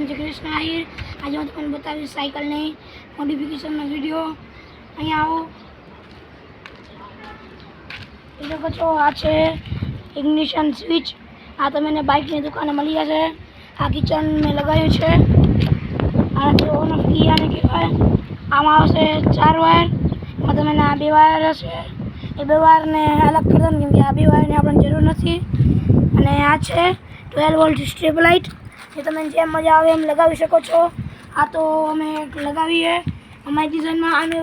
જય કૃષ્ણ આહિર। આજે હું તમને બતાવીશ સાયકલની મોડિફિકેશનનો વિડીયો। અહીંયા આવો એ લોકો છો આ છે ઇગ્નિશન સ્વિચ। આ તમને બાઇકની દુકાને મળી જશે। આ કિચન મેં લગાવ્યું છે। આનાથી ઓન ઓફ કી આને કહેવાય। આમાં આવશે 4 વાયર। એમાં તમને આ 2 વાયર હશે એ 2 વાયરને અલગ કરી દો કેમ કે આ 2 વાયરની આપણને જરૂર નથી। અને આ છે 12 વોલ્ટ સ્ટ્રીપ લાઇટ જે તમે જેમ મજા આવે એમ લગાવી શકો છો। આ તો અમે લગાવીએ અમારી ડિઝાઇનમાં। આને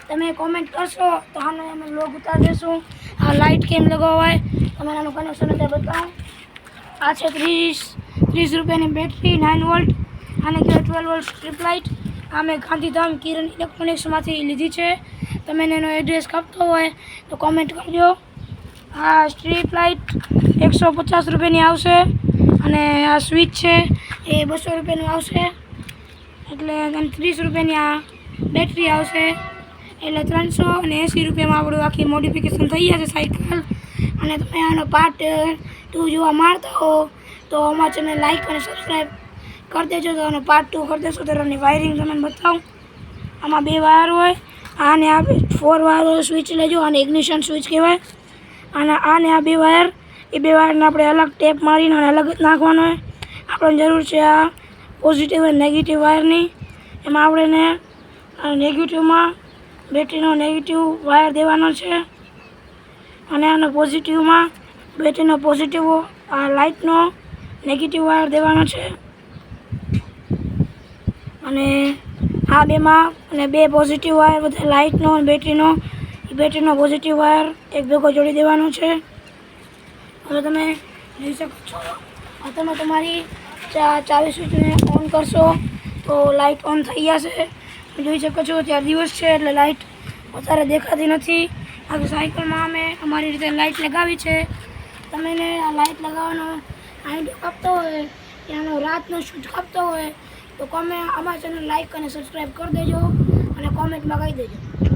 તમે કોમેન્ટ કરશો તો આનો અમે લોગ ઉતારી દઈશું। આ લાઇટ કેમ લગાવાય તમે આનું કનેક્શન અત્યારે બતાવું। આ છે 30 રૂપિયાની બેટરી 9 વોલ્ટ। આને કહેવાય 12 વોલ્ટ સ્ટ્રીપ લાઇટ। આ મેં ગાંધીધામ કિરણ ઇલેક્ટ્રોનિક્સમાંથી લીધી છે। તમે એનો એડ્રેસ આપતો હોય તો કોમેન્ટ કરજો। આ સ્ટ્રીપ લાઇટ 150 રૂપિયાની આવશે અને આ સ્વિચ છે એ 200 રૂપિયાનું આવશે। એટલે 30 રૂપિયાની આ બેટરી આવશે એટલે 380 રૂપિયામાં આપણું આખી મોડિફિકેશન થઈ જશે સાયકલ। અને તમે આનો પાર્ટ 2 જોવા માંગતા હો તો અમારા ચેનલ લાઈક અને સબસ્ક્રાઈબ કરી દેજો। તો આનો પાર્ટ 2 કરી દેશો તો એની વાયરિંગ તમને બતાવું। આમાં 2 વાયર હોય। આને આ 4 વાયર સ્વિચ લેજો। આને ઇગ્નિશન સ્વિચ કહેવાય। આને આ 2 વાયર એ 2 વાયરને આપણે અલગ ટેપ મારીને અને અલગ જ નાખવાનો હોય। આપણને જરૂર છે આ પોઝિટિવ અને નેગેટિવ વાયરની। એમાં આપણે નેગેટિવમાં બેટરીનો નેગેટિવ વાયર દેવાનો છે અને આનો પોઝિટિવમાં બેટરીનો પોઝિટિવ આ લાઇટનો નેગેટિવ વાયર દેવાનો છે। અને આ બેમાં અને 2 પોઝિટિવ વાયર બધા લાઇટનો અને બેટરીનો પોઝિટિવ વાયર એક ભેગો જોડી દેવાનો છે। હવે તમે જોઈ શકો છો આ તમે તમારી ચાવી સ્વિચને ઓન કરશો તો લાઇટ ઓન થઈ જશે। જોઈ શકો છો ત્યાં દિવસ છે એટલે લાઇટ વધારે દેખાતી નથી। આ સાયકલમાં અમે અમારી રીતે લાઇટ લગાવી છે। તમે આ લાઇટ લગાવવાનો આઈડિયા આપતો હોય કે આનો રાતનો શૂટ આપતો હોય તો અમારા ચેનલ લાઈક અને સબસ્ક્રાઈબ કરી દેજો અને કોમેન્ટમાં કહી દેજો।